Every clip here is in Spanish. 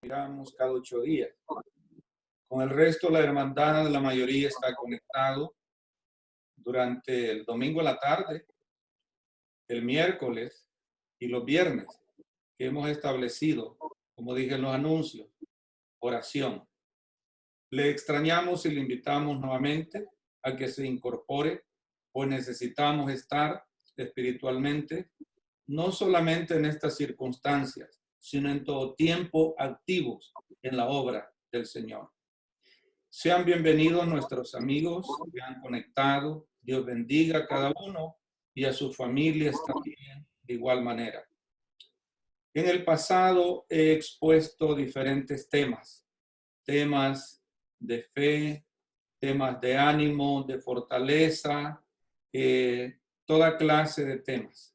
miramos cada 8 días. Con el resto, la hermandad de la mayoría está conectado durante el domingo a la tarde, el miércoles y los viernes, que hemos establecido, como dije en los anuncios, oración. Le extrañamos y le invitamos nuevamente a que se incorpore, pues necesitamos estar espiritualmente, no solamente en estas circunstancias, sino en todo tiempo activos en la obra del Señor. Sean bienvenidos nuestros amigos que han conectado. Dios bendiga a cada uno y a sus familias también de igual manera. En el pasado he expuesto diferentes temas de fe, temas de ánimo, de fortaleza, toda clase de temas.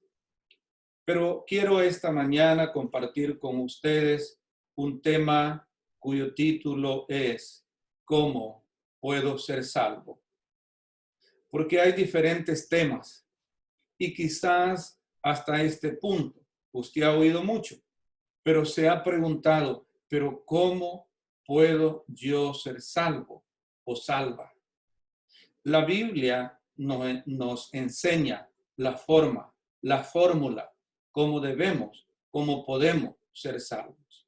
Pero quiero esta mañana compartir con ustedes un tema cuyo título es ¿Cómo puedo ser salvo? Porque hay diferentes temas y quizás hasta este punto usted ha oído mucho, pero se ha preguntado, ¿pero cómo puedo yo ser salvo o salva? La Biblia nos enseña la forma, la fórmula, cómo podemos ser salvos.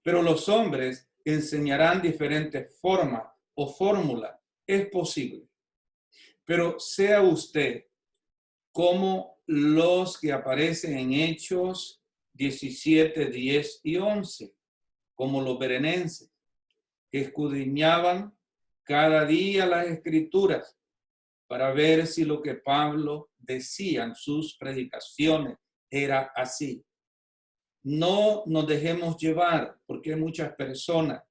Pero los hombres enseñarán diferentes formas o fórmulas. Es posible. Pero sea usted como los que aparecen en Hechos 17, 10 y 11, como los berenenses, que escudriñaban cada día las escrituras para ver si lo que Pablo decía en sus predicaciones era así. No nos dejemos llevar, porque hay muchas personas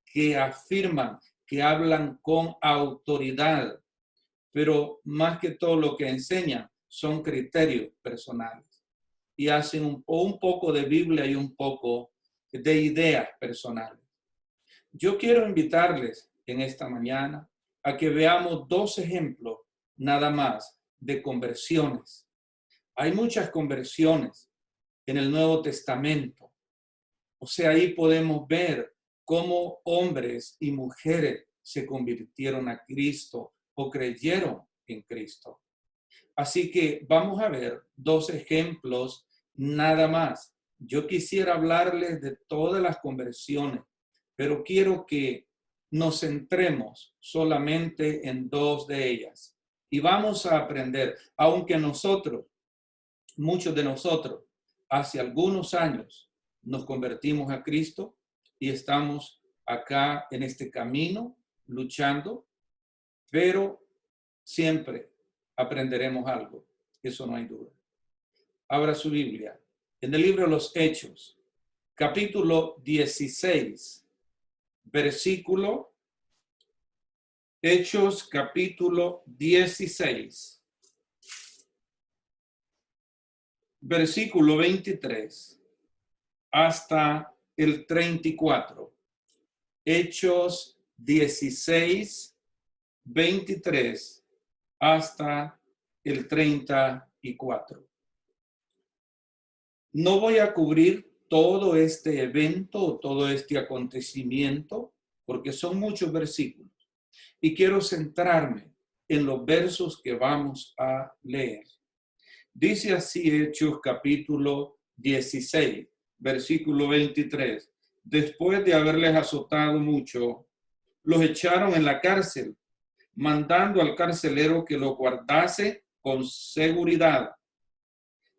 que afirman, que hablan con autoridad, pero más que todo lo que enseñan son criterios personales y hacen un poco de Biblia y un poco de ideas personales. Yo quiero invitarles en esta mañana a que veamos 2 ejemplos nada más de conversiones. Hay muchas conversiones en el Nuevo Testamento. O sea, ahí podemos ver cómo hombres y mujeres se convirtieron a Cristo o creyeron en Cristo. Así que vamos a ver 2 ejemplos nada más. Yo quisiera hablarles de todas las conversiones, pero quiero que nos centremos solamente en 2 de ellas. Y vamos a aprender, aunque muchos de nosotros, hace algunos años nos convertimos a Cristo y estamos acá en este camino luchando, pero siempre aprenderemos algo, eso no hay duda. Abra su Biblia en el libro de los Hechos, capítulo 16, versículo, Hechos capítulo 16, versículo 23 hasta el 34. Hechos 16, 23 hasta el 34. No voy a cubrir todo este evento, todo este acontecimiento, porque son muchos versículos. Y quiero centrarme en los versos que vamos a leer. Dice así Hechos capítulo 16, versículo 23. Después de haberles azotado mucho, los echaron en la cárcel, mandando al carcelero que lo guardase con seguridad,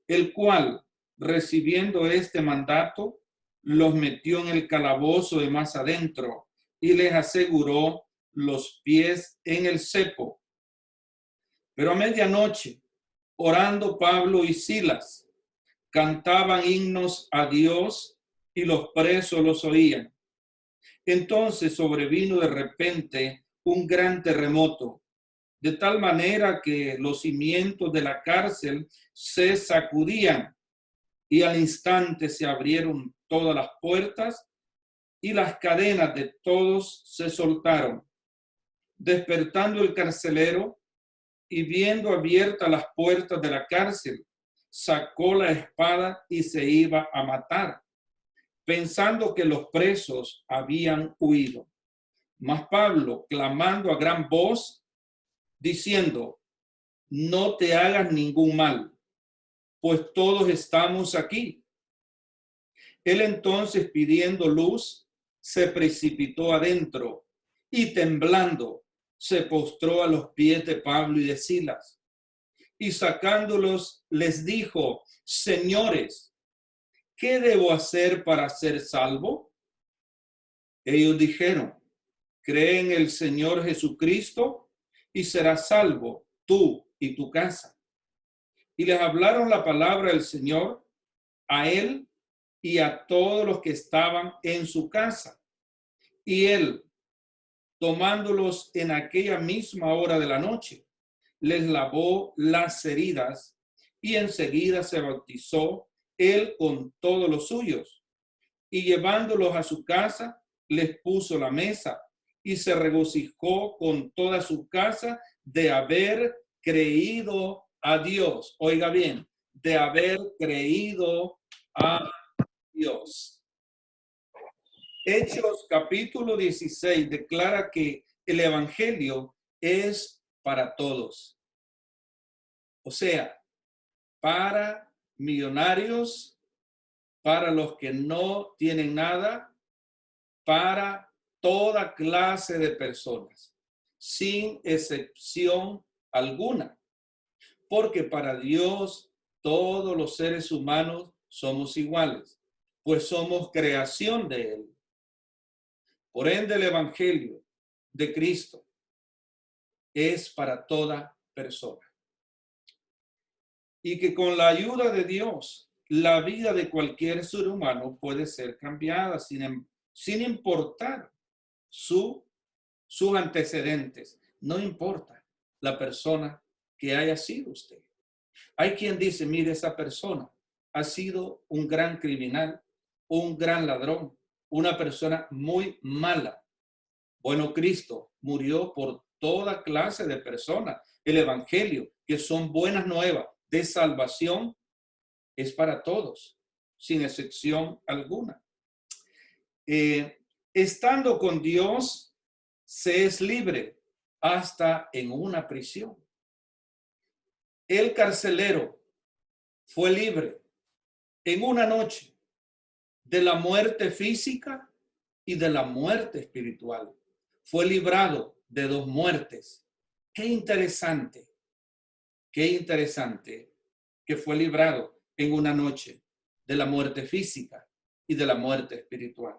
el cual, recibiendo este mandato, los metió en el calabozo de más adentro y les aseguró los pies en el cepo. Pero a medianoche, orando Pablo y Silas, cantaban himnos a Dios y los presos los oían. Entonces sobrevino de repente un gran terremoto, de tal manera que los cimientos de la cárcel se sacudían y al instante se abrieron todas las puertas y las cadenas de todos se soltaron. Despertando el carcelero y viendo abiertas las puertas de la cárcel, sacó la espada y se iba a matar. pensando que los presos habían huido. Mas Pablo, clamando a gran voz, diciendo: no te hagas ningún mal, pues todos estamos aquí. Él entonces, pidiendo luz, se precipitó adentro y temblando se postró a los pies de Pablo y de Silas. Y sacándolos les dijo: señores, ¿qué debo hacer para ser salvo? Ellos dijeron: cree en el Señor Jesucristo y serás salvo tú y tu casa. Y les hablaron la palabra del Señor a él y a todos los que estaban en su casa. Y él, tomándolos en aquella misma hora de la noche, les lavó las heridas y enseguida se bautizó él con todos los suyos. Y llevándolos a su casa, les puso la mesa y se regocijó con toda su casa de haber creído a Dios. Oiga bien, de haber creído a Dios. Hechos capítulo 16 declara que el evangelio es para todos. O sea, para millonarios, para los que no tienen nada, para toda clase de personas, sin excepción alguna. Porque para Dios todos los seres humanos somos iguales, pues somos creación de Él. Por ende, el evangelio de Cristo es para toda persona. Y que con la ayuda de Dios, la vida de cualquier ser humano puede ser cambiada sin importar sus antecedentes. No importa la persona que haya sido usted. Hay quien dice: mire, esa persona ha sido un gran criminal, un gran ladrón, una persona muy mala. Bueno, Cristo murió por toda clase de personas. El evangelio, que son buenas nuevas de salvación, es para todos, sin excepción alguna. Estando con Dios, se es libre hasta en una prisión. El carcelero fue libre en una noche de la muerte física y de la muerte espiritual. Fue librado de dos muertes. Qué interesante que fue librado en una noche de la muerte física y de la muerte espiritual.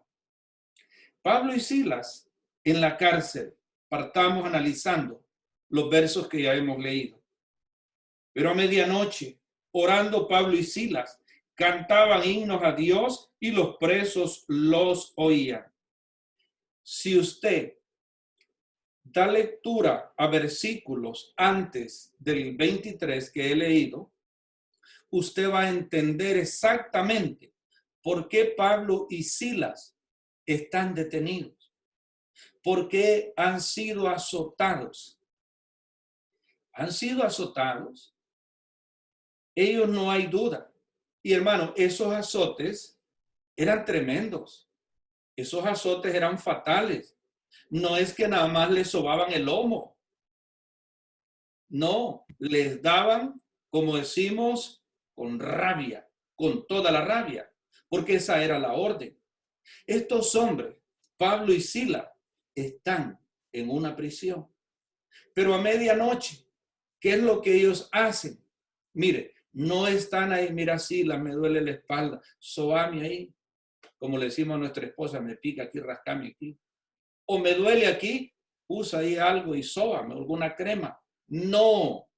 Pablo y Silas en la cárcel, partamos analizando los versos que ya hemos leído. Pero a medianoche, orando Pablo y Silas, cantaban himnos a Dios y los presos los oían. Si usted da lectura a versículos antes del 23 que he leído, usted va a entender exactamente por qué Pablo y Silas están detenidos, por qué han sido azotados. Han sido azotados. Ellos, no hay duda. Y hermano, esos azotes eran tremendos. Esos azotes eran fatales. No es que nada más les sobaban el lomo. No, les daban, como decimos, con rabia, con toda la rabia, porque esa era la orden. Estos hombres, Pablo y Silas, están en una prisión. Pero a medianoche, ¿qué es lo que ellos hacen? Mire, no están ahí: mira, Silas, me duele la espalda, sobame ahí. Como le decimos a nuestra esposa: me pica aquí, rascame aquí. O me duele aquí, usa ahí algo y sóbame, alguna crema. No,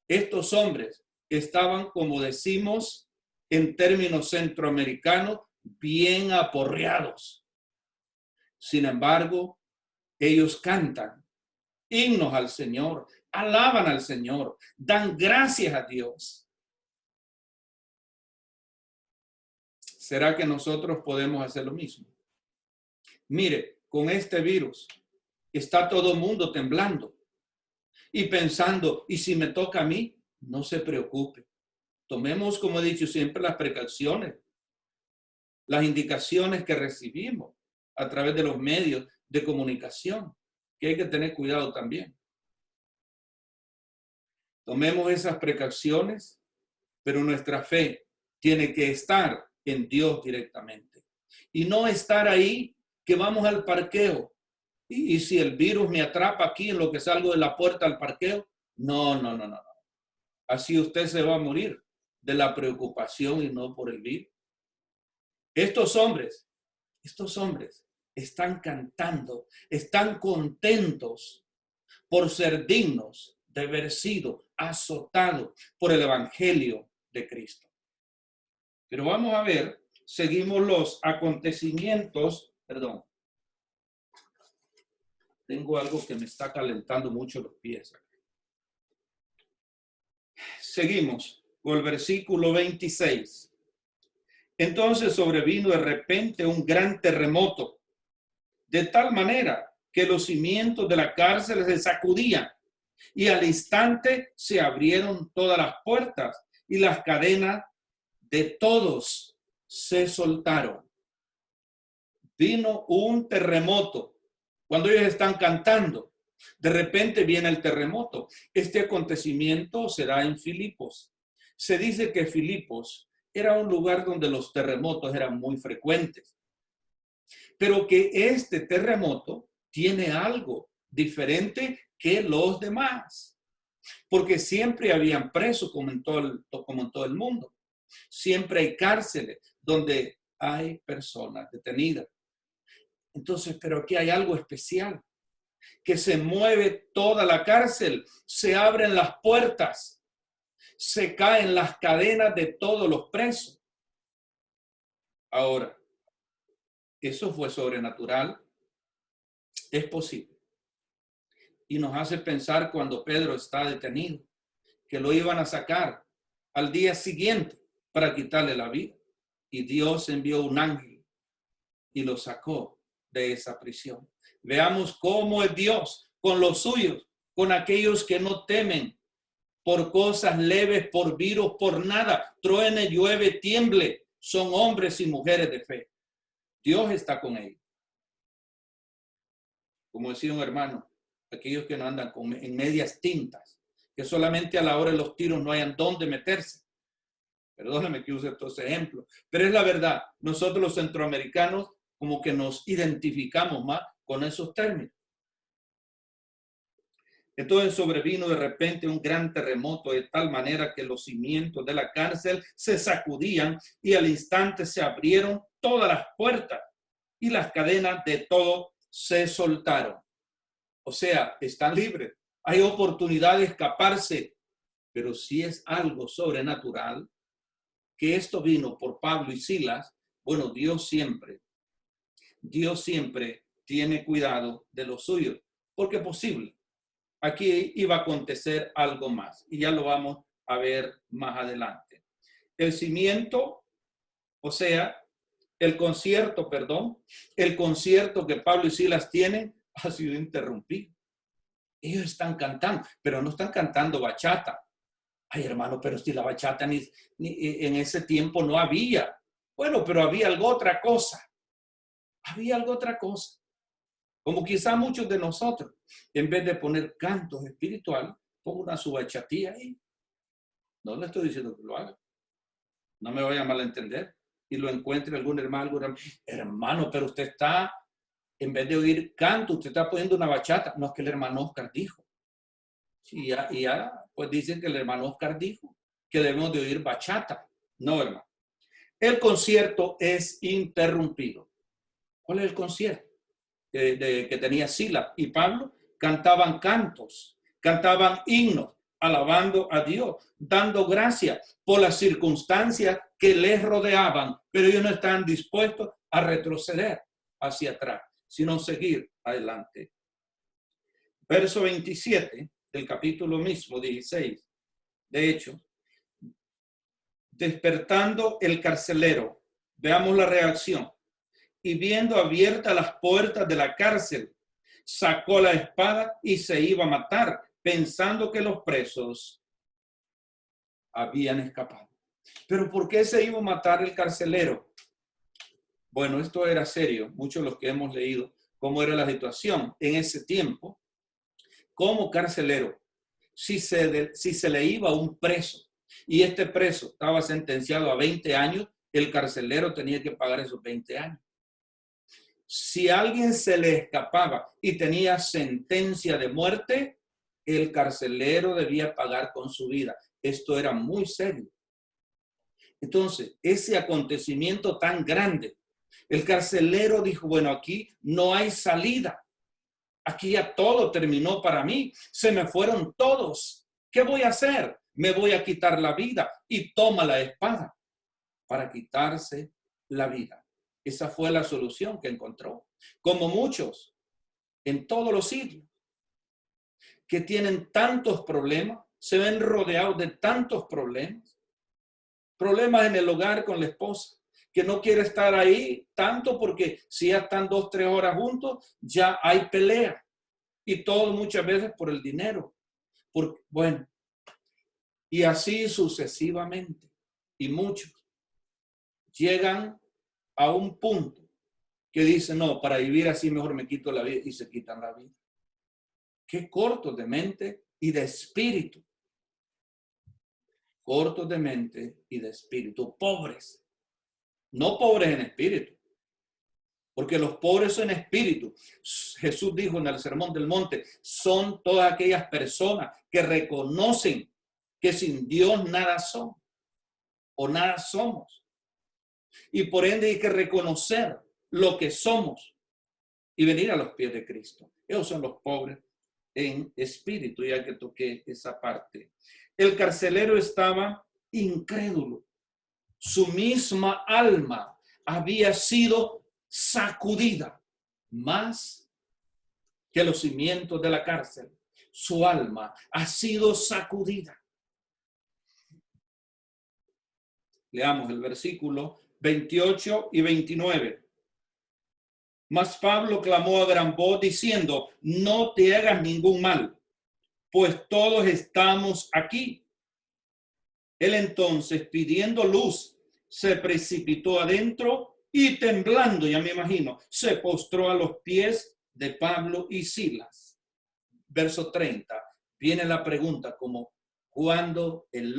estos hombres estaban, como decimos en términos centroamericanos, bien aporreados. Sin embargo, ellos cantan himnos al Señor, alaban al Señor, dan gracias a Dios. ¿Será que nosotros podemos hacer lo mismo? Mire, con este virus está todo el mundo temblando y pensando: ¿y si me toca a mí? No se preocupe. Tomemos, como he dicho siempre, las precauciones. las indicaciones que recibimos a través de los medios de comunicación, que hay que tener cuidado también. Tomemos esas precauciones, pero nuestra fe tiene que estar en Dios directamente. Y no estar ahí que vamos al parqueo. Y si el virus me atrapa aquí en lo que salgo de la puerta al parqueo, no. Así usted se va a morir de la preocupación y no por el virus. Estos hombres están cantando, están contentos por ser dignos de haber sido azotados por el evangelio de Cristo. Pero vamos a ver, seguimos los acontecimientos, perdón. Tengo algo que me está calentando mucho los pies. Seguimos con el versículo 26. Entonces sobrevino de repente un gran terremoto, de tal manera que los cimientos de la cárcel se sacudían y al instante se abrieron todas las puertas y las cadenas de todos se soltaron. Vino un terremoto. Cuando ellos están cantando, de repente viene el terremoto. Este acontecimiento se da en Filipos. Se dice que Filipos era un lugar donde los terremotos eran muy frecuentes, pero que este terremoto tiene algo diferente que los demás, porque siempre habían presos como en todo el mundo. Siempre hay cárceles donde hay personas detenidas. Entonces, pero aquí hay algo especial, que se mueve toda la cárcel, se abren las puertas, se caen las cadenas de todos los presos. Ahora, ¿eso fue sobrenatural? Es posible. Y nos hace pensar cuando Pedro está detenido, que lo iban a sacar al día siguiente para quitarle la vida. Y Dios envió un ángel y lo sacó de esa prisión. Veamos cómo es Dios con los suyos, con aquellos que no temen por cosas leves, por virus, por nada. Truene, llueve, tiemble. Son hombres y mujeres de fe. Dios está con ellos. Como decía un hermano, aquellos que no andan en medias tintas, que solamente a la hora de los tiros no hayan dónde meterse. Perdóname que use estos ejemplos, pero es la verdad. Nosotros los centroamericanos como que nos identificamos más con esos términos. Entonces sobrevino de repente un gran terremoto de tal manera que los cimientos de la cárcel se sacudían y al instante se abrieron todas las puertas y las cadenas de todo se soltaron. O sea, están libres. Hay oportunidad de escaparse, pero si es algo sobrenatural, que esto vino por Pablo y Silas, bueno, Dios siempre tiene cuidado de los suyos, porque es posible. Aquí iba a acontecer algo más y ya lo vamos a ver más adelante. El cimiento, o sea, el concierto que Pablo y Silas tienen ha sido interrumpido. Ellos están cantando, pero no están cantando bachata. Ay, hermano, pero si la bachata ni en ese tiempo no había. Bueno, pero había algo otra cosa. Había algo otra cosa. Como quizá muchos de nosotros, en vez de poner cantos espirituales, pongo una subachatía ahí. No le estoy diciendo que lo haga. No me vaya a malentender. Y lo encuentre algún hermano, pero usted está, en vez de oír canto, usted está poniendo una bachata. No, es que el hermano Oscar dijo. Sí, pues dicen que el hermano Oscar dijo que debemos de oír bachata. No, hermano. El concierto es interrumpido. ¿Cuál es el concierto? Que tenía Silas y Pablo, cantaban cantos, cantaban himnos, alabando a Dios, dando gracias por las circunstancias que les rodeaban, pero ellos no estaban dispuestos a retroceder hacia atrás, sino seguir adelante. Verso 27 del capítulo mismo, 16, de hecho, despertando el carcelero, veamos la reacción. Y viendo abiertas las puertas de la cárcel, sacó la espada y se iba a matar, pensando que los presos habían escapado. ¿Pero por qué se iba a matar el carcelero? Bueno, esto era serio, muchos de los que hemos leído cómo era la situación en ese tiempo, como carcelero, si se le iba a un preso y este preso estaba sentenciado a 20 años, el carcelero tenía que pagar esos 20 años. Si a alguien se le escapaba y tenía sentencia de muerte, el carcelero debía pagar con su vida. Esto era muy serio. Entonces, ese acontecimiento tan grande, el carcelero dijo, bueno, aquí no hay salida. Aquí ya todo terminó para mí. Se me fueron todos. ¿Qué voy a hacer? Me voy a quitar la vida. Y toma la espada para quitarse la vida. Esa fue la solución que encontró. Como muchos en todos los sitios que tienen tantos problemas, se ven rodeados de tantos problemas. Problemas en el hogar con la esposa, que no quiere estar ahí tanto porque si ya están 2, 3 horas juntos, ya hay pelea. Y todo muchas veces por el dinero. Bueno, y así sucesivamente. Y muchos llegan a un punto que dicen, no, para vivir así mejor me quito la vida y se quitan la vida. Qué cortos de mente y de espíritu. Cortos de mente y de espíritu. Pobres. No pobres en espíritu. Porque los pobres en espíritu, Jesús dijo en el Sermón del Monte, son todas aquellas personas que reconocen que sin Dios nada son o nada somos. Y por ende hay que reconocer lo que somos y venir a los pies de Cristo. Esos son los pobres en espíritu, ya que toqué esa parte. El carcelero estaba incrédulo. Su misma alma había sido sacudida más que los cimientos de la cárcel. Su alma ha sido sacudida. Leamos el versículo 28 y 29. Mas Pablo clamó a gran voz diciendo, no te hagas ningún mal, pues todos estamos aquí. Él entonces, pidiendo luz, se precipitó adentro y temblando, ya me imagino, se postró a los pies de Pablo y Silas. Verso 30, viene la pregunta como cuando el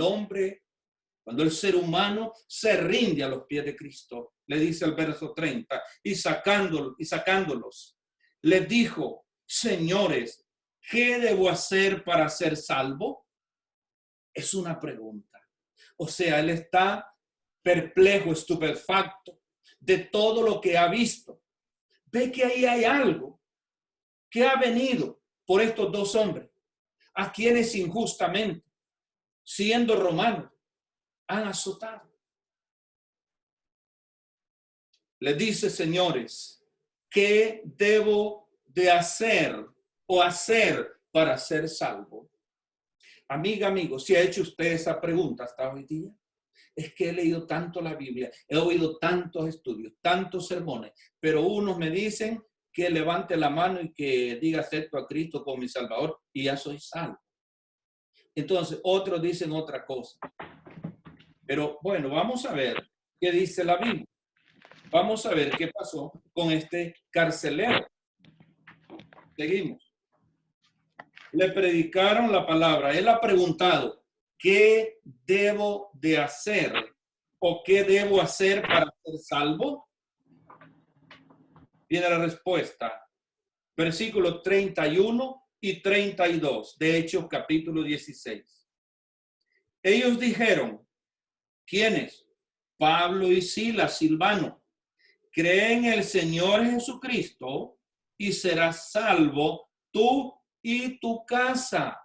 ser humano se rinde a los pies de Cristo, le dice el verso 30, y sacándolos, les dijo, señores, ¿qué debo hacer para ser salvo? Es una pregunta. O sea, él está perplejo, estupefacto de todo lo que ha visto. Ve que ahí hay algo que ha venido por estos dos hombres, a quienes injustamente, siendo romanos, han azotado. Les dice, señores, ¿qué debo de hacer o hacer para ser salvo? Amiga, amigo, si ha hecho usted esa pregunta hasta hoy día, es que he leído tanto la Biblia, he oído tantos estudios, tantos sermones, pero unos me dicen que levante la mano y que diga acepto a Cristo como mi Salvador y ya soy salvo. Entonces, otros dicen otra cosa. Pero bueno, vamos a ver qué dice la Biblia. Vamos a ver qué pasó con este carcelero. Seguimos. Le predicaron la palabra. Él ha preguntado, ¿qué debo de hacer? ¿O qué debo hacer para ser salvo? Viene la respuesta. Versículos 31 y 32 de Hechos capítulo 16. Ellos dijeron, ¿quiénes? Pablo y Silas, Silvano. Cree en el Señor Jesucristo y serás salvo tú y tu casa.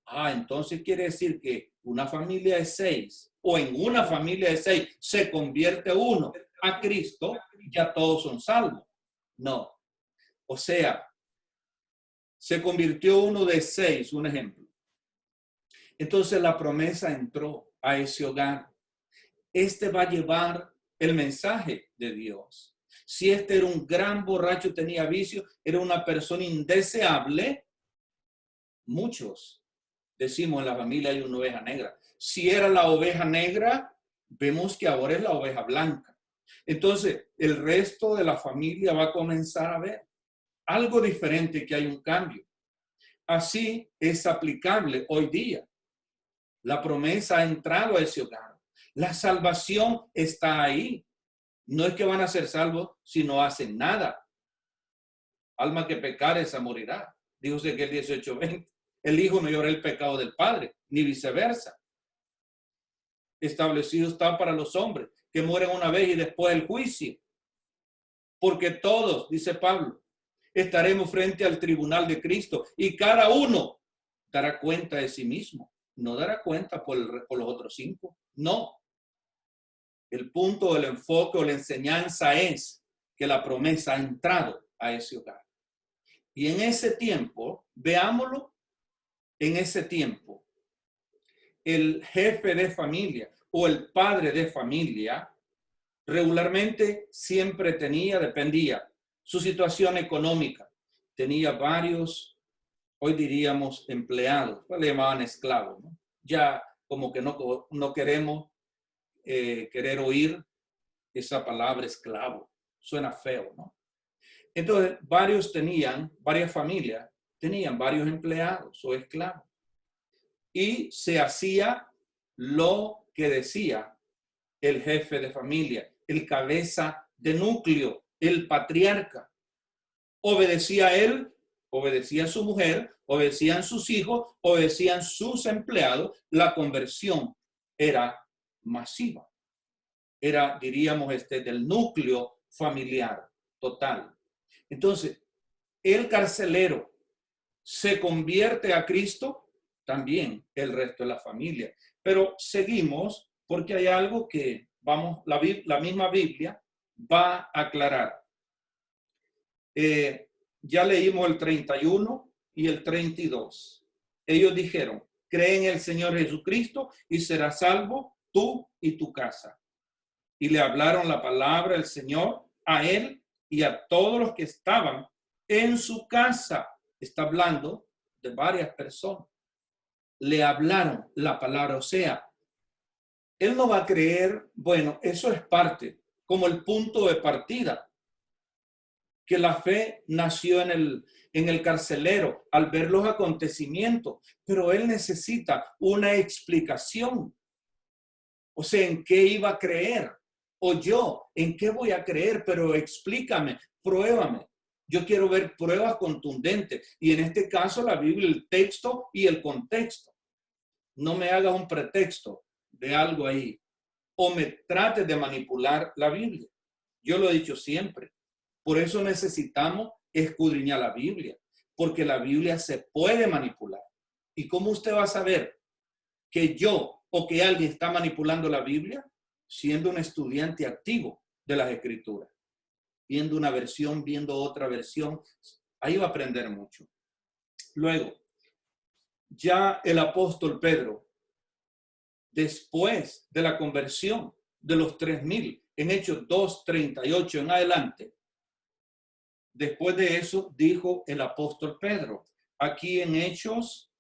Entonces quiere decir que una familia de 6 o en una familia de 6 se convierte uno a Cristo, ya todos son salvos. No. O sea, se convirtió uno de 6, un ejemplo. Entonces la promesa entró a ese hogar. Este va a llevar el mensaje de Dios. Si este era un gran borracho, tenía vicio, era una persona indeseable, muchos decimos en la familia hay una oveja negra. Si era la oveja negra, vemos que ahora es la oveja blanca. Entonces, el resto de la familia va a comenzar a ver algo diferente, que hay un cambio. Así es aplicable hoy día. La promesa ha entrado a ese hogar. La salvación está ahí. No es que van a ser salvos si no hacen nada. Alma que pecare, esa morirá. Dijo que el 18:20. El hijo no llora el pecado del padre, ni viceversa. Establecido está para los hombres que mueren una vez y después el juicio. Porque todos, dice Pablo, estaremos frente al tribunal de Cristo y cada uno dará cuenta de sí mismo. No dará cuenta por los otros 5. No. El punto del enfoque o la enseñanza es que la promesa ha entrado a ese hogar. Y en ese tiempo, veámoslo, en ese tiempo, el jefe de familia o el padre de familia regularmente siempre dependía su situación económica. Tenía varios, hoy diríamos, empleados, le llamaban esclavos, ¿no? Ya como que no queremos querer oír esa palabra esclavo. Suena feo, ¿no? Entonces, varias familias tenían varios empleados o esclavos. Y se hacía lo que decía el jefe de familia, el cabeza de núcleo, el patriarca. Obedecía a él, obedecía a su mujer, obedecían sus hijos, obedecían sus empleados. La conversión era masiva. Era, diríamos, del núcleo familiar total. Entonces, el carcelero se convierte a Cristo, también el resto de la familia. Pero seguimos porque hay algo que la misma Biblia va a aclarar. Ya leímos el 31 y el 32. Ellos dijeron, cree en el Señor Jesucristo y serás salvo tú y tu casa. Y le hablaron la palabra del Señor a él y a todos los que estaban en su casa. Está hablando de varias personas. Le hablaron la palabra, o sea, él no va a creer, bueno, eso es parte, como el punto de partida, que la fe nació en el carcelero al ver los acontecimientos, pero él necesita una explicación. O sea, ¿en qué iba a creer? O yo, ¿en qué voy a creer? Pero explícame, pruébame. Yo quiero ver pruebas contundentes. Y en este caso, la Biblia, el texto y el contexto. No me hagas un pretexto de algo ahí. O me trates de manipular la Biblia. Yo lo he dicho siempre. Por eso necesitamos escudriñar la Biblia. Porque la Biblia se puede manipular. ¿Y cómo usted va a saber que yo o que alguien está manipulando la Biblia? Siendo un estudiante activo de las Escrituras. Viendo una versión, viendo otra versión. Ahí va a aprender mucho. Luego, ya el apóstol Pedro, después de la conversión de los 3,000, en Hechos 2:38 en adelante, después de eso dijo el apóstol Pedro, aquí en Hechos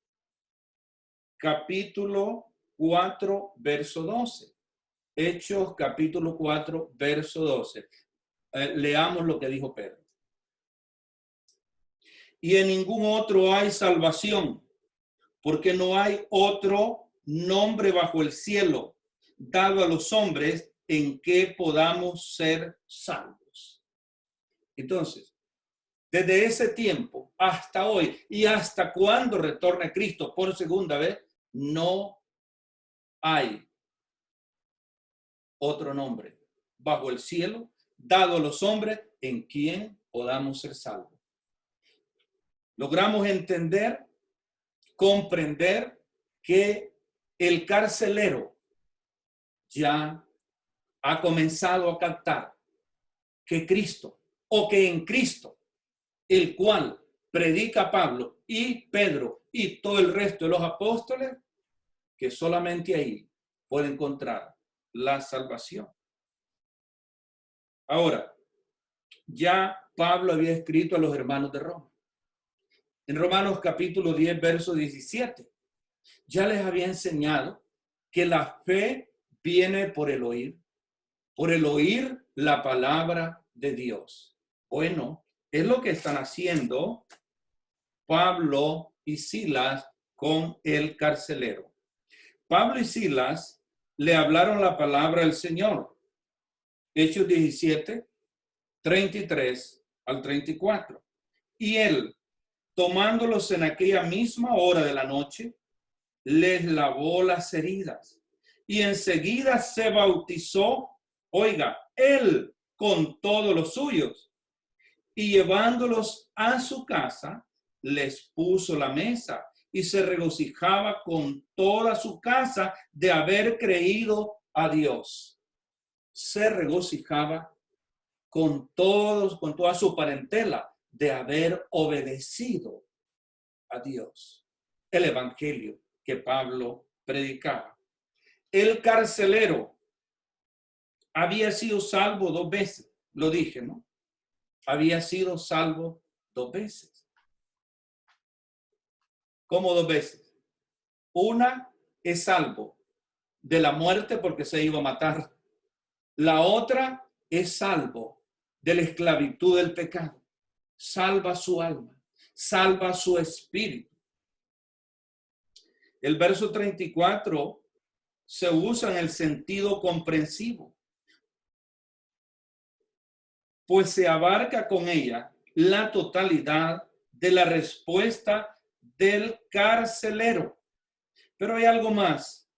capítulo 4, verso 12. Hechos capítulo 4, verso 12. Leamos lo que dijo Pedro. Y en ningún otro hay salvación, porque no hay otro nombre bajo el cielo dado a los hombres en que podamos ser salvos. Entonces, desde ese tiempo hasta hoy y hasta cuando retorne Cristo por segunda vez, no hay otro nombre bajo el cielo dado a los hombres en quien podamos ser salvos. Logramos entender, comprender que el carcelero ya ha comenzado a captar que Cristo, o que en Cristo, el cual predica Pablo y Pedro y todo el resto de los apóstoles, que solamente ahí puede encontrar la salvación. Ahora, ya Pablo había escrito a los hermanos de Roma. En Romanos capítulo 10, verso 17, ya les había enseñado que la fe viene por el oír la palabra de Dios. Bueno, es lo que están haciendo Pablo y Silas con el carcelero. Pablo y Silas le hablaron la palabra del Señor. Hechos 17, 33 al 34. Y él, tomándolos en aquella misma hora de la noche, les lavó las heridas. Y enseguida se bautizó, oiga, él con todos los suyos. Y llevándolos a su casa, les puso la mesa y se regocijaba con toda su casa de haber creído a Dios. Se regocijaba con toda su parentela de haber obedecido a Dios. El evangelio que Pablo predicaba. El carcelero había sido salvo 2 veces, lo dije, ¿no? Había sido salvo 2 veces. ¿Cómo 2 veces? Una es salvo de la muerte porque se iba a matar. La otra es salvo de la esclavitud del pecado. Salva su alma, salva su espíritu. El verso 34 se usa en el sentido comprensivo, pues se abarca con ella la totalidad de la respuesta del carcelero. Pero hay algo más.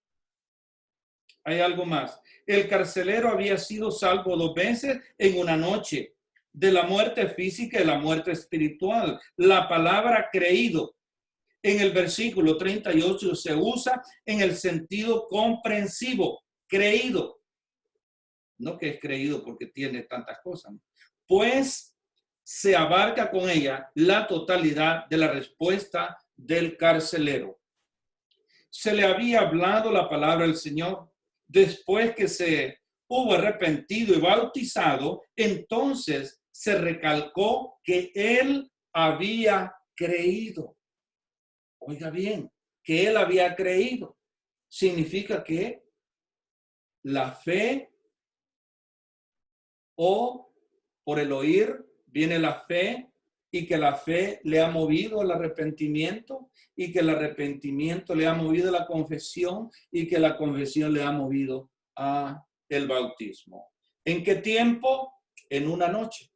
Hay algo más. El carcelero había sido salvo 2 veces en una noche, de la muerte física y la muerte espiritual. La palabra creído en el versículo 38 se usa en el sentido comprensivo, creído. No que es creído porque tiene tantas cosas, ¿no? Pues se abarca con ella la totalidad de la respuesta del carcelero. Se le había hablado la palabra del Señor. Después que se hubo arrepentido y bautizado, entonces se recalcó que él había creído. Oiga bien, que él había creído. Significa que la fe o por el oír viene la fe y que la fe le ha movido al arrepentimiento y que el arrepentimiento le ha movido a la confesión y que la confesión le ha movido a el bautismo. ¿En qué tiempo? En una noche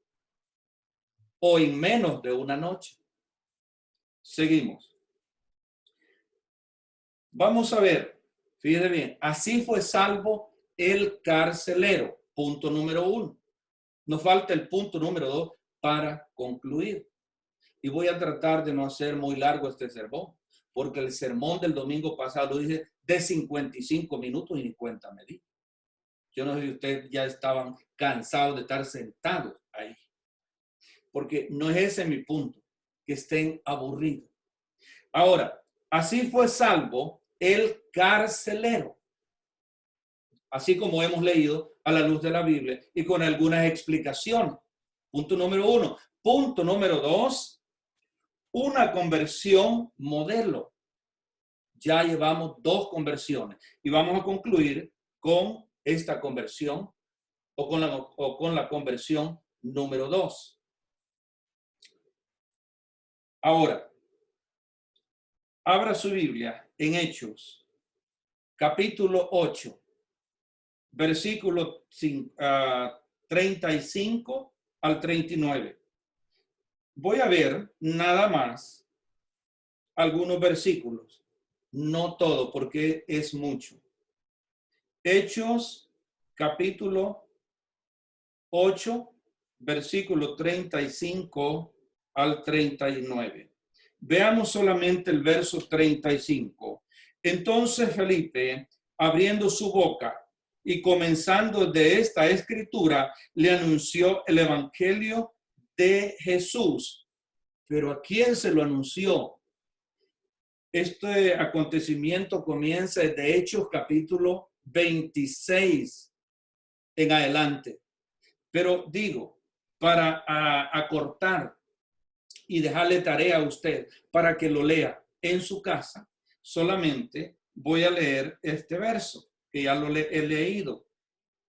o en menos de una noche. Seguimos. Vamos a ver, fíjense bien, así fue salvo el carcelero, punto número 1. Nos falta el punto número 2 para concluir. Y voy a tratar de no hacer muy largo este sermón, porque el sermón del domingo pasado lo dije de 55 minutos y ni cuenta me di. Yo no sé si ustedes ya estaban cansados de estar sentados ahí, porque no es ese mi punto, que estén aburridos. Ahora, así fue salvo el carcelero, así como hemos leído a la luz de la Biblia y con algunas explicaciones. Punto número 1. Punto número 2, una conversión modelo. Ya llevamos 2 conversiones y vamos a concluir con esta conversión o con la conversión número 2. Ahora, abra su Biblia en Hechos, capítulo 8, versículo 35 al 39. Voy a ver nada más algunos versículos, no todo porque es mucho. Hechos, capítulo 8, versículo 35 al 39. Veamos solamente el verso 35. Entonces Felipe, abriendo su boca y comenzando de esta escritura, le anunció el evangelio de Jesús. Pero ¿a quién se lo anunció? Este acontecimiento comienza de Hechos capítulo 26 en adelante. Pero digo, para acortar y dejarle tarea a usted para que lo lea en su casa, solamente voy a leer este verso que ya lo he leído.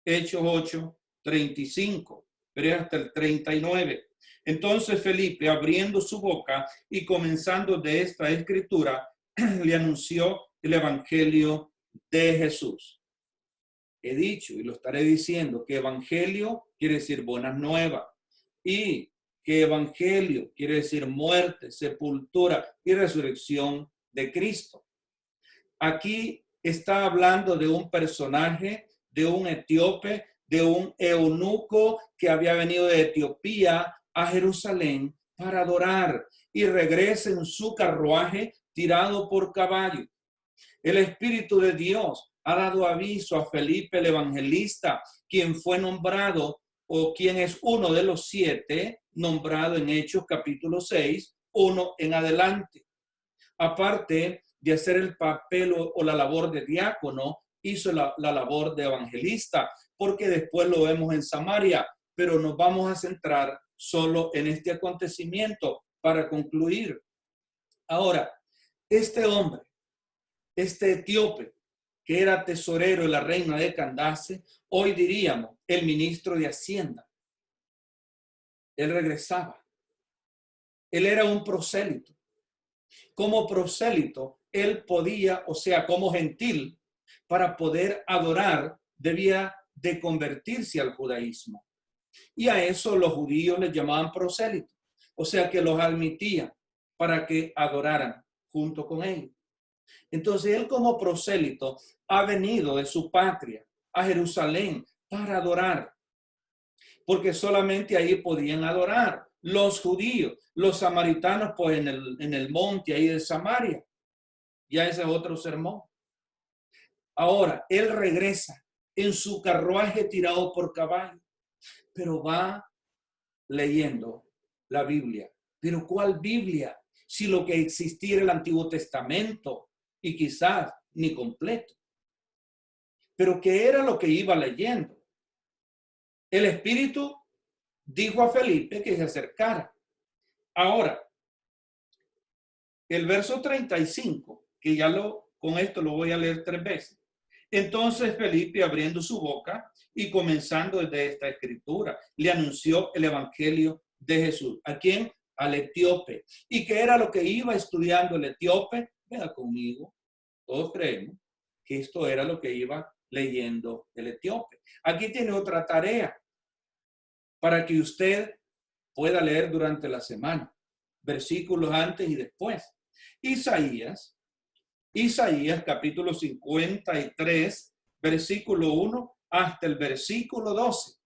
Hechos 8, 35, pero hasta el 39. Entonces Felipe, abriendo su boca y comenzando de esta escritura, le anunció el evangelio de Jesús. He dicho y lo estaré diciendo que evangelio quiere decir buenas nuevas y que evangelio quiere decir muerte, sepultura y resurrección de Cristo. Aquí está hablando de un personaje, de un etíope, de un eunuco que había venido de Etiopía a Jerusalén para adorar y regresa en su carruaje tirado por caballo. El Espíritu de Dios ha dado aviso a Felipe el evangelista, quien fue nombrado o quien es uno de los 7 nombrado en Hechos capítulo 6, 1 en adelante. Aparte de hacer el papel o la labor de diácono, hizo la labor de evangelista, porque después lo vemos en Samaria, pero nos vamos a centrar solo en este acontecimiento para concluir. Ahora, este hombre, este etíope, que era tesorero de la reina de Candace, hoy diríamos el ministro de Hacienda. Él regresaba. Él era un prosélito. Como prosélito, él podía, o sea, como gentil, para poder adorar, debía de convertirse al judaísmo. Y a eso los judíos les llamaban prosélitos. O sea, que los admitían para que adoraran junto con ellos. Entonces, él como prosélito ha venido de su patria a Jerusalén para adorar. Porque solamente ahí podían adorar los judíos, los samaritanos, pues en el monte ahí de Samaria. Ya ese es otro sermón. Ahora, él regresa en su carruaje tirado por caballo, pero va leyendo la Biblia. ¿Pero cuál Biblia? Si lo que existía era el Antiguo Testamento y quizás ni completo. Pero ¿qué era lo que iba leyendo? El Espíritu dijo a Felipe que se acercara. Ahora, el verso 35, que ya con esto lo voy a leer 3 veces. Entonces Felipe, abriendo su boca y comenzando desde esta escritura, le anunció el evangelio de Jesús. ¿A quién? Al etíope. ¿Y qué era lo que iba estudiando el etíope? Venga conmigo. Todos creemos que esto era lo que iba leyendo el etíope. Aquí tiene otra tarea para que usted pueda leer durante la semana, versículos antes y después. Isaías capítulo 53, versículo 1 hasta el versículo 12.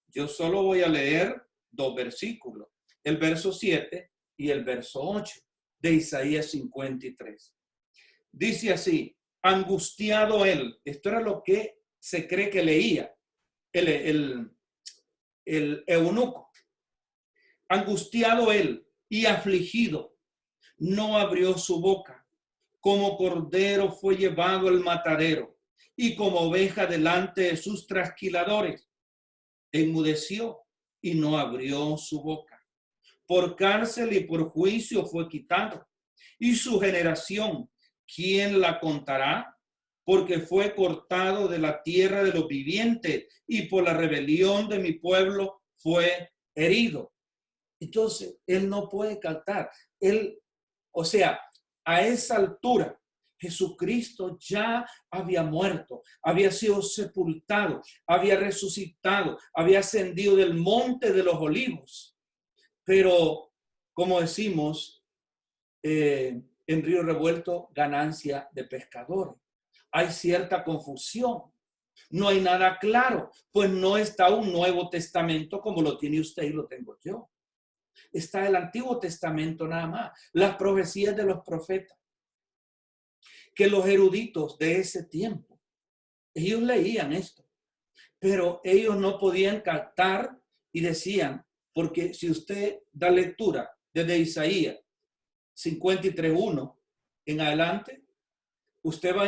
Yo solo voy a leer 2 versículos, el verso 7 y el verso 8 de Isaías 53. Dice así: angustiado él, esto era lo que se cree que leía el eunuco, angustiado él y afligido, no abrió su boca. Como cordero fue llevado al matadero y como oveja delante de sus trasquiladores. Enmudeció y no abrió su boca. Por cárcel y por juicio fue quitado. Y su generación, ¿quién la contará? Porque fue cortado de la tierra de los vivientes y por la rebelión de mi pueblo fue herido. Entonces, él no puede cantar. Él, o sea, a esa altura, Jesucristo ya había muerto, había sido sepultado, había resucitado, había ascendido del monte de los olivos. Pero, como decimos, en Río Revuelto, ganancia de pescadores. Hay cierta confusión. No hay nada claro, pues no está un Nuevo Testamento como lo tiene usted y lo tengo yo. Está el Antiguo Testamento nada más, las profecías de los profetas, que los eruditos de ese tiempo, ellos leían esto, pero ellos no podían captar y decían, porque si usted da lectura desde Isaías 53:1 en adelante, usted va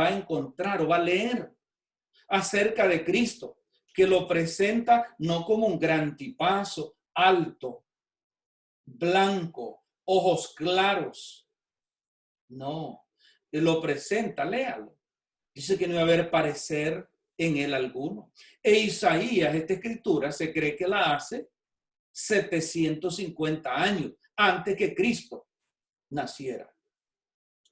a encontrar o va a leer acerca de Cristo, que lo presenta no como un gran tipazo, alto, blanco, ojos claros. No, lo presenta, léalo. Dice que no iba a haber parecer en él alguno. E Isaías, esta escritura, se cree que la hace 750 años antes que Cristo naciera.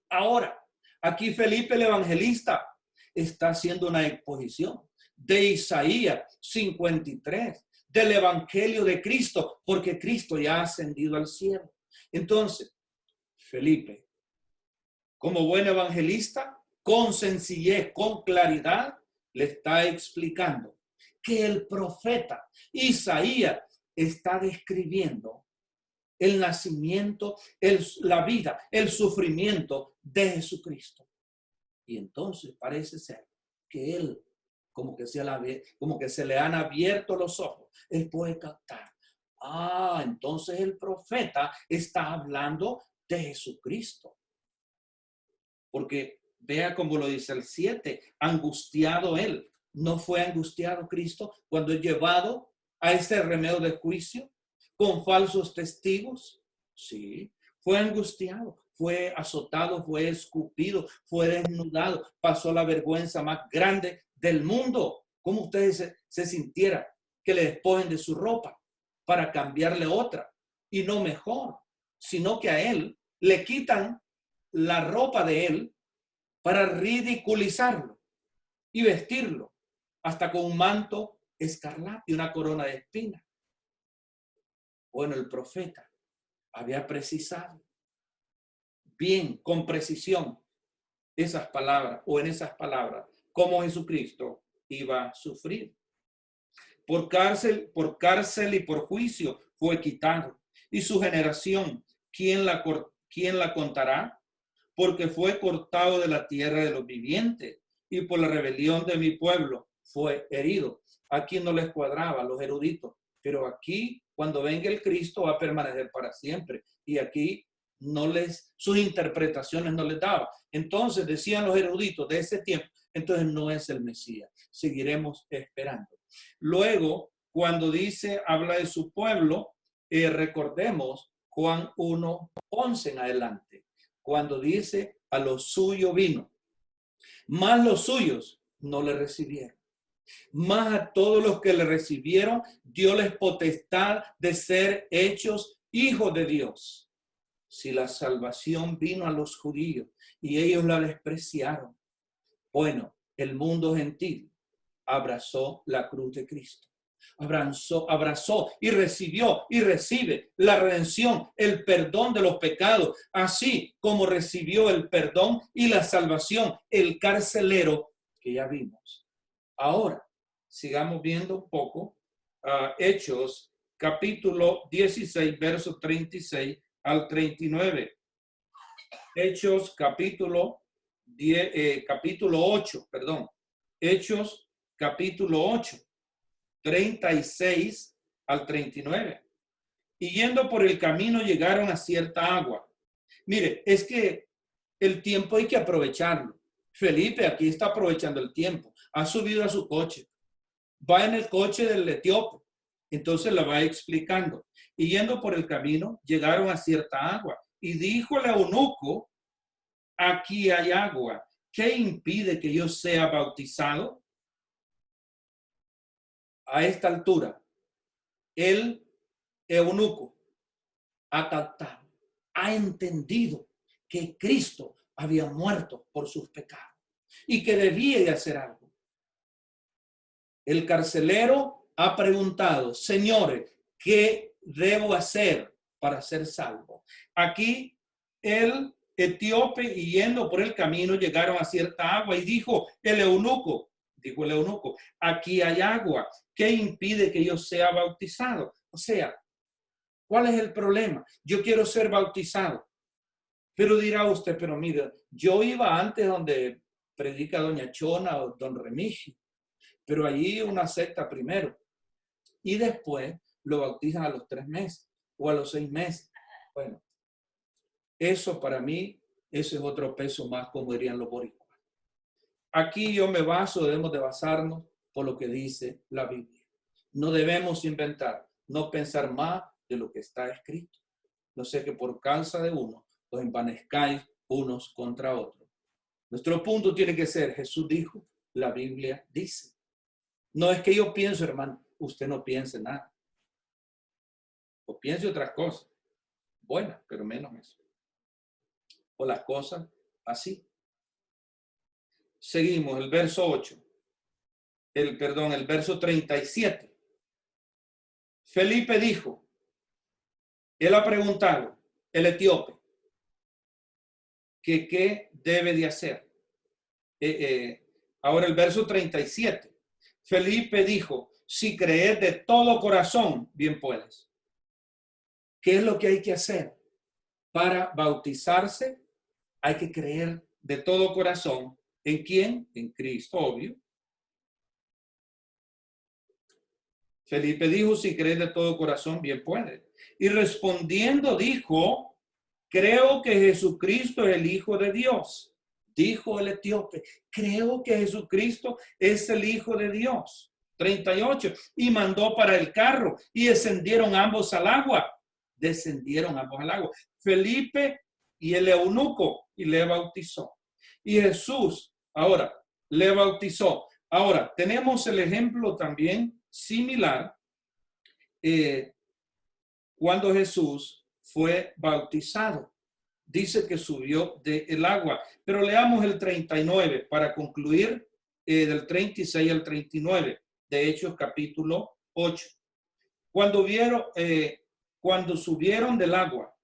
Ahora, aquí Felipe el Evangelista está haciendo una exposición de Isaías 53, del Evangelio de Cristo, porque Cristo ya ha ascendido al cielo. Entonces, Felipe, como buen evangelista, con sencillez, con claridad, le está explicando que el profeta Isaías está describiendo el nacimiento, la vida, el sufrimiento de Jesucristo. Y entonces parece ser que él, como que se le han abierto los ojos, él puede captar. Entonces el profeta está hablando de Jesucristo. Porque vea como lo dice el 7, angustiado él. ¿No fue angustiado Cristo cuando es llevado a ese remedio de juicio con falsos testigos? Sí, fue angustiado, fue azotado, fue escupido, fue desnudado, pasó la vergüenza más grande del mundo. ¿Cómo ustedes se sintieran que le despojen de su ropa para cambiarle otra? Y no mejor, sino que a él le quitan la ropa de él para ridiculizarlo y vestirlo hasta con un manto escarlata y una corona de espinas. Bueno, el profeta había precisado bien, con precisión, esas palabras o en esas palabras, cómo Jesucristo iba a sufrir. Por cárcel y por juicio fue quitado. Y su generación, ¿quién la contará? Porque fue cortado de la tierra de los vivientes y por la rebelión de mi pueblo fue herido. Aquí no les cuadraba a los eruditos, pero aquí cuando venga el Cristo va a permanecer para siempre. Y aquí sus interpretaciones no les daba. Entonces decían los eruditos de ese tiempo, entonces no es el Mesías. Seguiremos esperando. Luego, cuando habla de su pueblo, recordemos Juan 1:11 en adelante. Cuando dice, a los suyos vino, mas los suyos no le recibieron. Mas a todos los que le recibieron, dióles potestad de ser hechos hijos de Dios. Si la salvación vino a los judíos y ellos la despreciaron, bueno, el mundo gentil abrazó la cruz de Cristo. Abrazó y recibió y recibe la redención, el perdón de los pecados, así como recibió el perdón y la salvación, el carcelero que ya vimos. Ahora, sigamos viendo un poco Hechos, capítulo 16, versos 36 al 39. Hechos, capítulo 8, perdón. Hechos, capítulo 8. 36 al 39. Y yendo por el camino llegaron a cierta agua. Mire, es que el tiempo hay que aprovecharlo. Felipe aquí está aprovechando el tiempo. Ha subido a su coche. Va en el coche del etíope. Entonces la va explicando. Y yendo por el camino llegaron a cierta agua. Y dijo el eunuco, aquí hay agua. ¿Qué impide que yo sea bautizado? A esta altura, el eunuco ha captado, ha entendido que Cristo había muerto por sus pecados y que debía de hacer algo. El carcelero ha preguntado, señores, ¿qué debo hacer para ser salvo? Aquí el etíope, y yendo por el camino, llegaron a cierta agua y dijo el eunuco, aquí hay agua. ¿Qué impide que yo sea bautizado? O sea, ¿cuál es el problema? Yo quiero ser bautizado. Pero dirá usted, pero mira, yo iba antes donde predica doña Chona o don Remigio, pero allí una secta primero. Y después lo bautizan a los 3 meses o a los 6 meses. Bueno, eso para mí, eso es otro peso más, como dirían los boricuas. Aquí yo me baso, debemos de basarnos por lo que dice la Biblia. No debemos inventar, no pensar más de lo que está escrito. No sé que por causa de uno os envanezcáis unos contra otros. Nuestro punto tiene que ser, Jesús dijo, la Biblia dice. No es que yo pienso, hermano, usted no piense nada. O piense otras cosas. Buenas, pero menos eso. O las cosas así. Seguimos, el verso 8. El verso 37. Felipe dijo, él ha preguntado, el etíope, que qué debe de hacer. Ahora el verso 37. Felipe dijo, si crees de todo corazón, bien puedes. ¿Qué es lo que hay que hacer? Para bautizarse, hay que creer de todo corazón. ¿En quién? En Cristo, obvio. Felipe dijo, si crees de todo corazón, bien puedes. Y respondiendo dijo, creo que Jesucristo es el Hijo de Dios. Dijo el etíope, creo que Jesucristo es el Hijo de Dios. 38. Y mandó para el carro y descendieron ambos al agua. Descendieron ambos al agua. Felipe y el eunuco, y le bautizó. Y Jesús, ahora, le bautizó. Ahora, tenemos el ejemplo también similar cuando Jesús fue bautizado. Dice que subió del agua. Pero leamos el 39 para concluir, del 36 al 39 de Hechos capítulo 8. Cuando subieron del agua,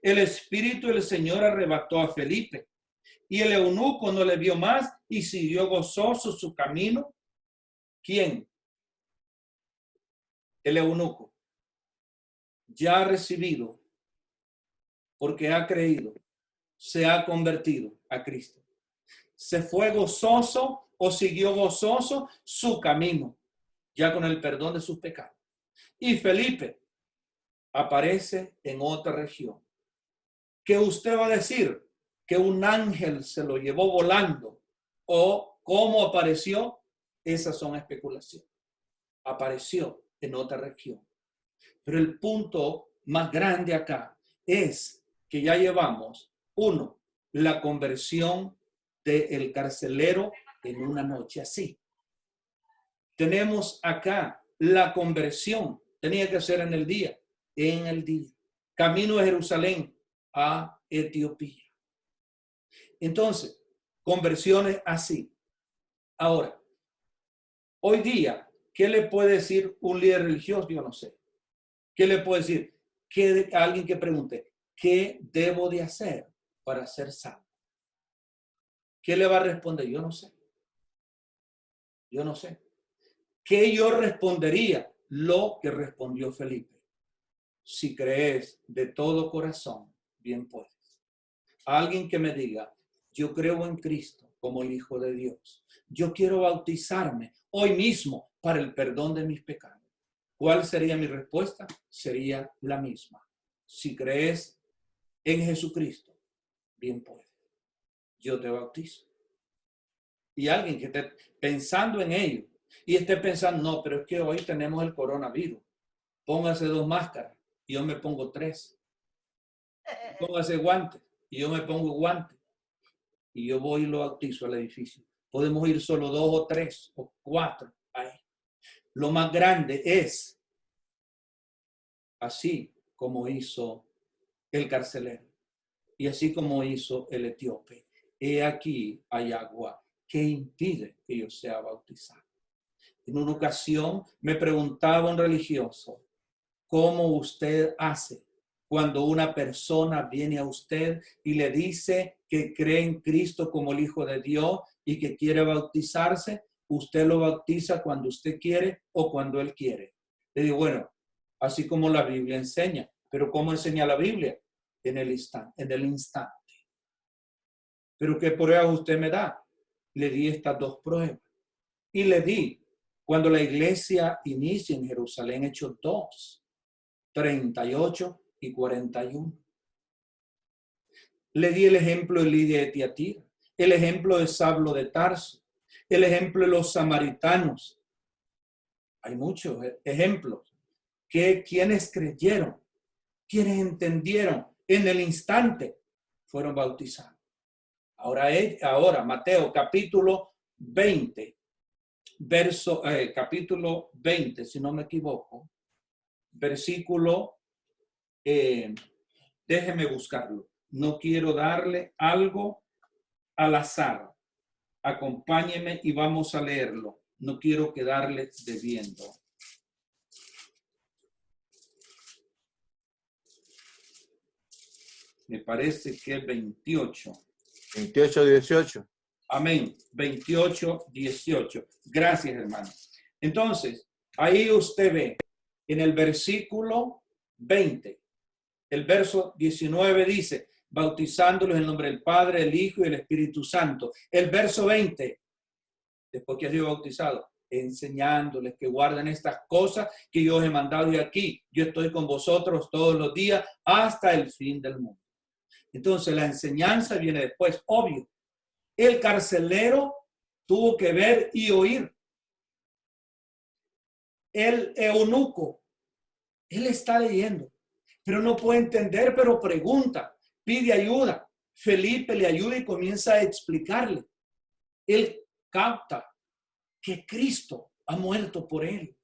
el Espíritu del Señor arrebató a Felipe, y el eunuco no le vio más y siguió gozoso su camino. ¿Quién? El eunuco. Ya ha recibido, porque ha creído, se ha convertido a Cristo. Se fue gozoso o siguió gozoso su camino, ya con el perdón de sus pecados. Y Felipe aparece en otra región. ¿Qué usted va a decir? ¿Que un ángel se lo llevó volando? ¿O cómo apareció? Esas son especulaciones. Apareció en otra región. Pero el punto más grande acá es que ya llevamos, uno, la conversión del carcelero en una noche así. Tenemos acá la conversión, tenía que ser en el día, camino de Jerusalén a Etiopía. Entonces, conversiones así. Ahora, hoy día, ¿qué le puede decir un líder religioso? Yo no sé. ¿Qué le puede decir? A alguien que pregunte, ¿qué debo de hacer para ser salvo? ¿Qué le va a responder? Yo no sé. Yo no sé. ¿Qué yo respondería? Lo que respondió Felipe. Si crees de todo corazón, bien puedes. Alguien que me diga, yo creo en Cristo como el Hijo de Dios. Yo quiero bautizarme hoy mismo para el perdón de mis pecados. ¿Cuál sería mi respuesta? Sería la misma. Si crees en Jesucristo, bien puedes. Yo te bautizo. Y alguien que esté pensando en ello y esté pensando, no, pero es que hoy tenemos el coronavirus. Póngase 2 máscaras y yo me pongo 3. Póngase guantes y yo me pongo guantes. Y yo voy y lo bautizo al edificio. Podemos ir solo 2 o 3 o 4 ahí. Lo más grande es así como hizo el carcelero y así como hizo el etíope. He aquí hay agua que impide que yo sea bautizado. En una ocasión me preguntaba un religioso, ¿cómo usted hace cuando una persona viene a usted y le dice que cree en Cristo como el Hijo de Dios y que quiere bautizarse? ¿Usted lo bautiza cuando usted quiere o cuando él quiere? Le digo, bueno, así como la Biblia enseña. ¿Pero cómo enseña la Biblia? En el instante. ¿Pero qué prueba usted me da? Le di estas 2 pruebas. Y le di, cuando la iglesia inicia en Jerusalén, Hechos 2, 38 y 41. Le di el ejemplo de Lidia de Tiatira, el ejemplo de Saulo de Tarso, el ejemplo de los samaritanos. Hay muchos ejemplos que quienes creyeron, quienes entendieron en el instante, fueron bautizados. Ahora Mateo capítulo 20, capítulo 20, si no me equivoco, versículo, déjeme buscarlo. No quiero darle algo al azar. Acompáñeme y vamos a leerlo. No quiero quedarle debiendo. Me parece que 28. 28, 18. Amén. 28, 18. Gracias, hermano. Entonces, ahí usted ve en el versículo 20, el verso 19 dice, bautizándolos en el nombre del Padre, el Hijo y el Espíritu Santo. El verso 20, después que ha sido bautizado, enseñándoles que guarden estas cosas que yo os he mandado de aquí. Yo estoy con vosotros todos los días hasta el fin del mundo. Entonces, la enseñanza viene después, obvio. El carcelero tuvo que ver y oír. El eunuco, él está leyendo, pero no puede entender, pero pregunta, pide ayuda. Felipe le ayuda y comienza a explicarle. Él capta que Cristo ha muerto por él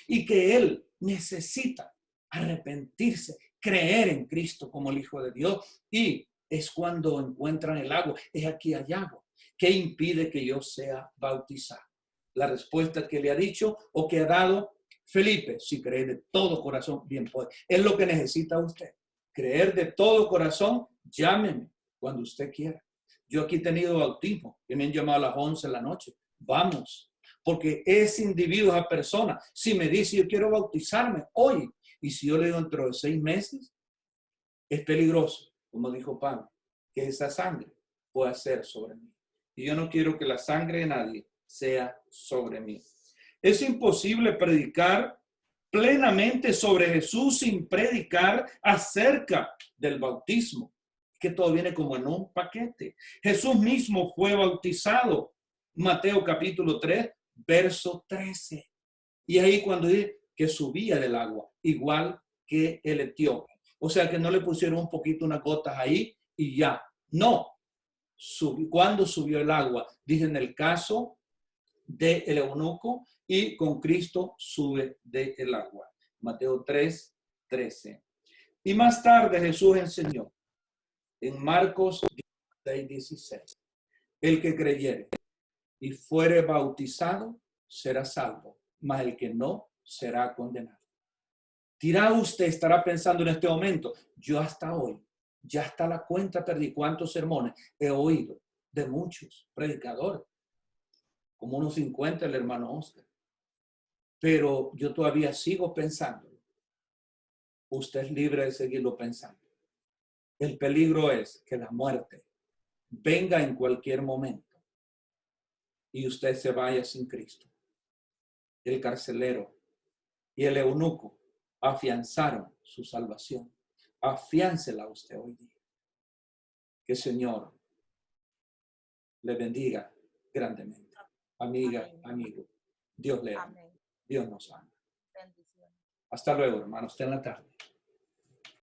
y que él necesita arrepentirse, creer en Cristo como el Hijo de Dios. Y es cuando encuentran el agua. Es aquí hay agua. ¿Qué impide que yo sea bautizado? La respuesta que le ha dicho o que ha dado Felipe, si cree de todo corazón, bien puede. Es lo que necesita usted. Creer de todo corazón, llámeme cuando usted quiera. Yo aquí he tenido bautismo, que me han llamado a las 11 de la noche. Vamos, porque ese individuo, esa persona, si me dice yo quiero bautizarme hoy, y si yo le digo dentro de 6 meses, es peligroso, como dijo Pablo, que esa sangre pueda ser sobre mí. Y yo no quiero que la sangre de nadie sea sobre mí. Es imposible predicar plenamente sobre Jesús sin predicar acerca del bautismo, que todo viene como en un paquete. Jesús mismo fue bautizado, Mateo capítulo 3, verso 13. Y ahí cuando dice que subía del agua, igual que el etíope. O sea que no le pusieron un poquito unas gotas ahí y ya. No. Cuando subió el agua, dice en el caso del eunuco, y con Cristo sube del agua. Mateo 3, 13. Y más tarde Jesús enseñó en Marcos 16, 16. El que creyere y fuere bautizado será salvo, mas el que no será condenado. Dirá usted, estará pensando en este momento, yo hasta hoy, ya hasta la cuenta perdí cuántos sermones he oído de muchos predicadores, como unos 50 el hermano Oscar. Pero yo todavía sigo pensando. Usted es libre de seguirlo pensando. El peligro es que la muerte venga en cualquier momento y usted se vaya sin Cristo. El carcelero y el eunuco afianzaron su salvación. Afiáncela usted hoy día. Que el Señor le bendiga grandemente. Amiga, amén. Amigo, Dios le ama. Amén. Dios nos ama. Bendiciones. Hasta luego, hermanos. Hasta en la tarde.